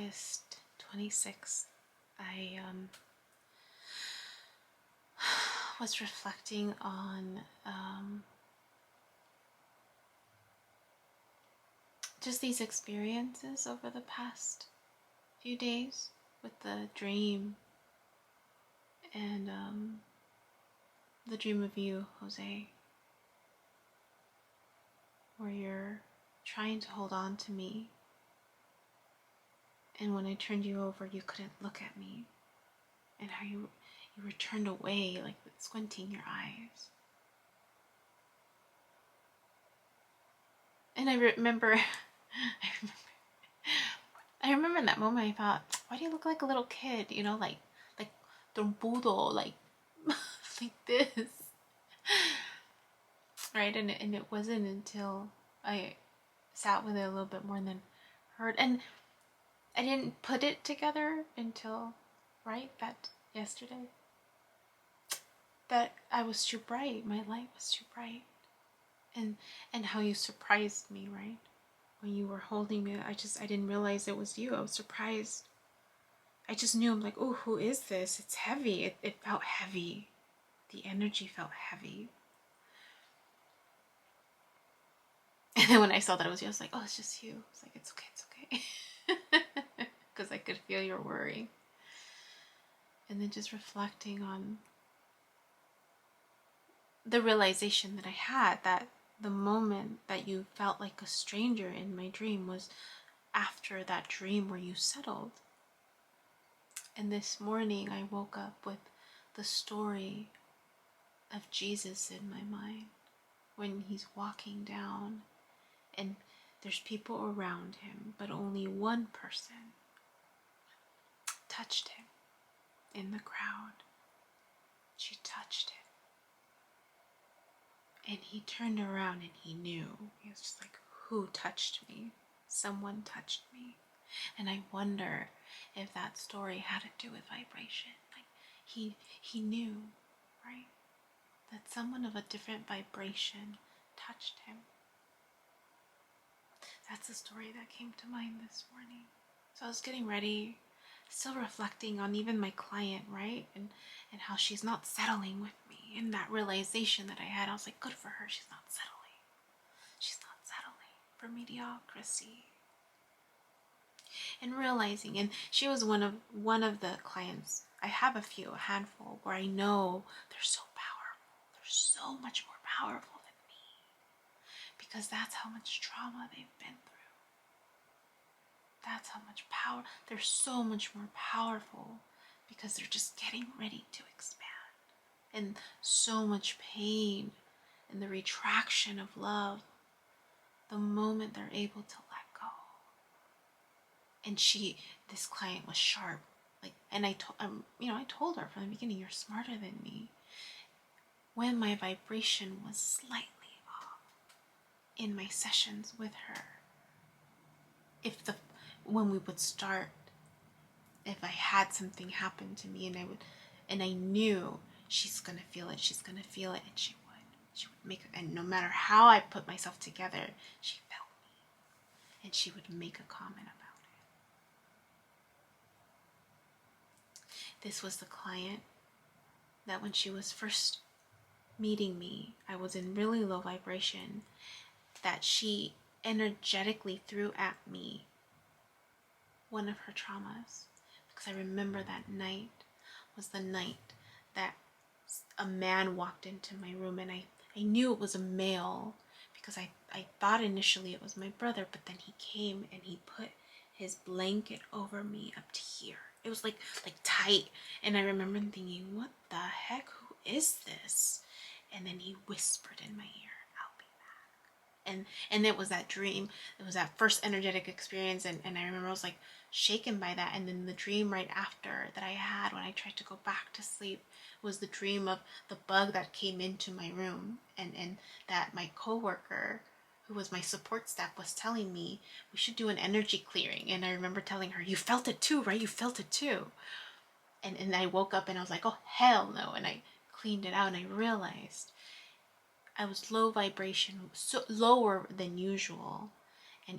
August 26th, I was reflecting on just these experiences over the past few days with the dream and the dream of you, Jose, where you're trying to hold on to me, and when I turned you over you couldn't look at me, and how you were turned away, like squinting your eyes. And I remember I remember in that moment I thought, why do you look like a little kid, you know, like trompudo, like like this, right? And it wasn't until I sat with it a little bit more and then heard, and I didn't put it together until that yesterday, that I was too bright, my light was too bright, and how you surprised me, right? When you were holding me, I didn't realize it was you. I was surprised. I just knew, I'm like, oh, who is this? It's heavy. It felt heavy. The energy felt heavy. And then when I saw that it was you, I was like, oh, it's just you. It's like, it's okay. Because I could feel your worry. And then just reflecting on the realization that I had, that the moment that you felt like a stranger in my dream was after that dream where you settled. And this morning I woke up with the story of Jesus in my mind, when he's walking down and there's people around him, but only one person touched him in the crowd. She touched him. And he turned around and he knew. He was just like, who touched me? Someone touched me. And I wonder if that story had to do with vibration. Like he knew, right? That someone of a different vibration touched him. That's the story that came to mind this morning. So I was getting ready, still reflecting on even my client, right? And how she's not settling with me. And that realization that I had, I was like, good for her, she's not settling. She's not settling for mediocrity. And realizing, and she was one of the clients. I have a handful where I know they're so powerful. They're so much more powerful than me. Because that's how much trauma they've been through. That's how much power. They're so much more powerful because they're just getting ready to expand. And so much pain and the retraction of love the moment they're able to let go. And this client was sharp. And I told her from the beginning, you're smarter than me. When my vibration was slightly off in my sessions with her, when we would start, if I had something happen to me and I knew she's gonna feel it, and she would make, and no matter how I put myself together, she felt me, and she would make a comment about it. This was the client that when she was first meeting me, I was in really low vibration, that she energetically threw at me one of her traumas. Because I remember that night was the night that a man walked into my room, and I knew it was a male because I thought initially it was my brother, but then he came and he put his blanket over me up to here. It was like tight, and I remember thinking, what the heck, who is this? And then he whispered in my ear, I'll be back. And it was that dream. It was that first energetic experience, and I remember I was like shaken by that. And then the dream right after that I had when I tried to go back to sleep was the dream of the bug that came into my room, and that my coworker, who was my support staff, was telling me we should do an energy clearing. And I remember telling her, you felt it too, right? You felt it too. And I woke up and I was like, oh hell no. And I cleaned it out, and I realized I was low vibration, so lower than usual,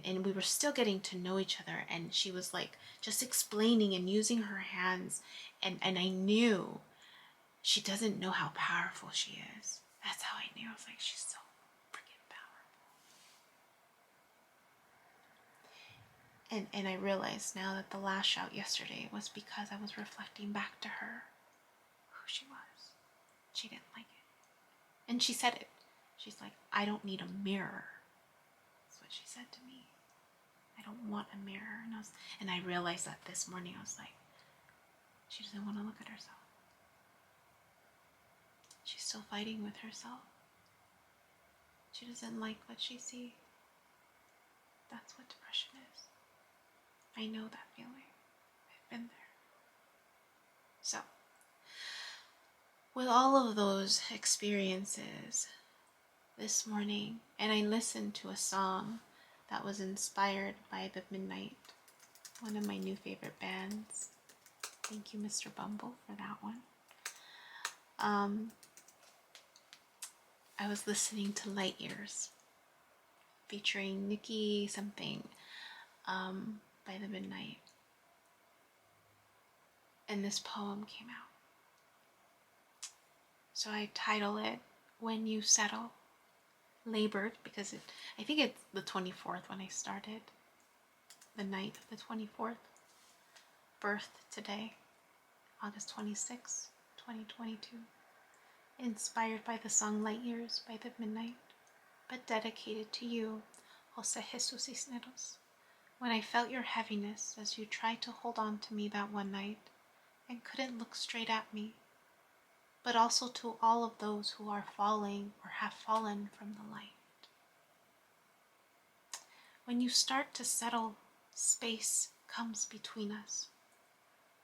and we were still getting to know each other, and she was like just explaining and using her hands, and I knew she doesn't know how powerful she is. That's how I knew. I was like, she's so freaking powerful. And I realized now that the lash out yesterday was because I was reflecting back to her who she was. She didn't like it. And she said it. She's like, I don't need a mirror. That's what she said to me. I don't want a mirror. And I realized that this morning. I was like, she doesn't want to look at herself. She's still fighting with herself. She doesn't like what she sees. That's what depression is. I know that feeling. I've been there. So, with all of those experiences this morning, and I listened to a song that was inspired by the Midnight, one of my new favorite bands. Thank you, Mr. Bumble, for that one. I was listening to Light Years, featuring Nikki something, by the Midnight. And this poem came out. So I title it, When You Settle. Labored, because I think it's the 24th when I started. The night of the 24th. Birthed today, August 26, 2022. Inspired by the song Light Years by the Midnight, but dedicated to you, Jose Jesus Cisneros. When I felt your heaviness as you tried to hold on to me that one night and couldn't look straight at me, but also to all of those who are falling or have fallen from the light. When you start to settle, space comes between us.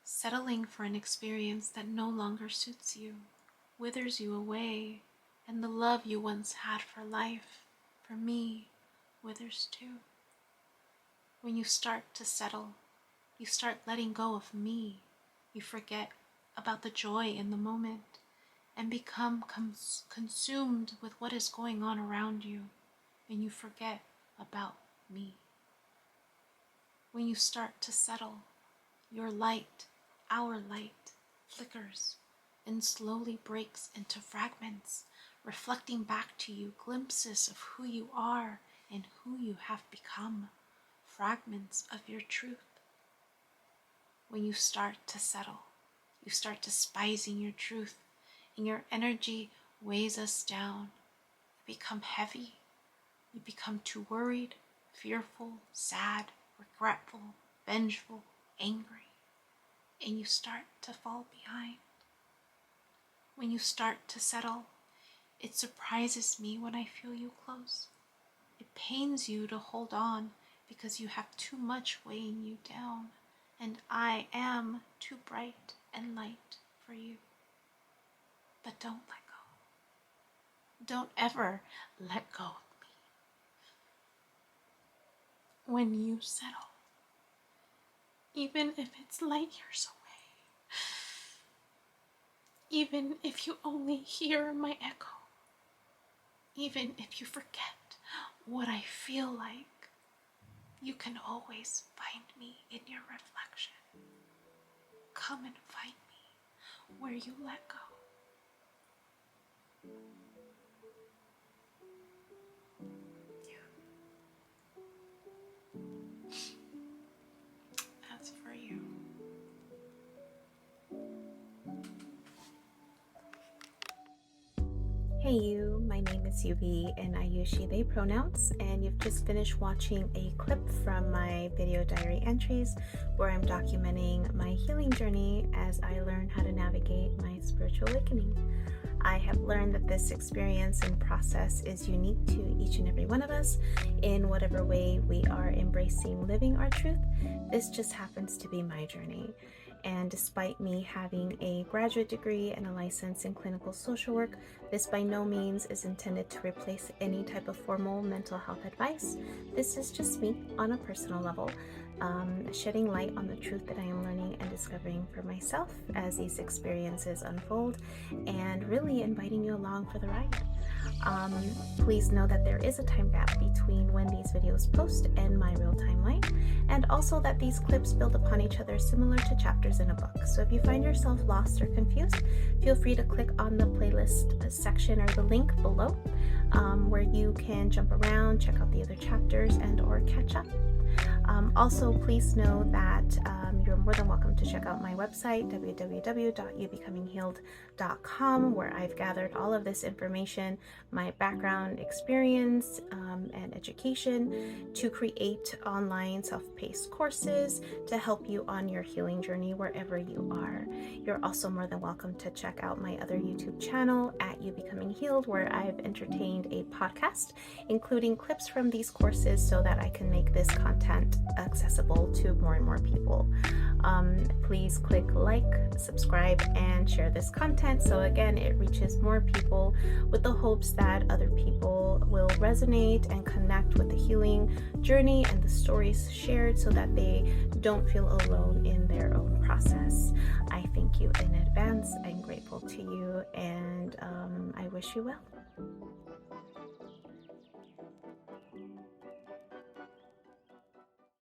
Settling for an experience that no longer suits you, withers you away, and the love you once had for life, for me, withers too. When you start to settle, you start letting go of me. You forget about the joy in the moment and become consumed with what is going on around you, and you forget about me. When you start to settle, your light, our light, flickers and slowly breaks into fragments, reflecting back to you glimpses of who you are and who you have become, fragments of your truth. When you start to settle, you start despising your truth, and your energy weighs us down. You become heavy. You become too worried, fearful, sad, regretful, vengeful, angry, and you start to fall behind. When you start to settle, it surprises me when I feel you close. It pains you to hold on because you have too much weighing you down, and I am too bright and light for you. But don't let go. Don't ever let go of me. When you settle, even if it's light years away, even if you only hear my echo, even if you forget what I feel like, you can always find me in your reflection. Come and find me where you let go. That's for you. Hey you, my name is Yubi and I use she, they pronouns, and you've just finished watching a clip from my video diary entries where I'm documenting my healing journey as I learn how to navigate my spiritual awakening. I have learned that this experience and process is unique to each and every one of us in whatever way we are embracing living our truth. This just happens to be my journey. And despite me having a graduate degree and a license in clinical social work, This by no means is intended to replace any type of formal mental health advice. This is just me on a personal level, shedding light on the truth that I am learning and discovering for myself as these experiences unfold, and really inviting you along for the ride. Please know that there is a time gap between when these videos post and my real timeline, and also that these clips build upon each other similar to chapters in a book. So if you find yourself lost or confused, feel free to click on the playlist section or the link below, where you can jump around, check out the other chapters, and or catch up. Also, please know that you're more than welcome to check out my website, www.youbecominghealed.com, where I've gathered all of this information, my background, experience, and education to create online self-paced courses to help you on your healing journey wherever you are. You're also more than welcome to check out my other YouTube channel at You Becoming Healed, where I've entertained a podcast, including clips from these courses so that I can make this content accessible to more and more people. Please click like, subscribe, and share this content so again it reaches more people, with the hopes that other people will resonate and connect with the healing journey and the stories shared so that they don't feel alone in their own process. I thank you in advance. I'm grateful to you, and I wish you well.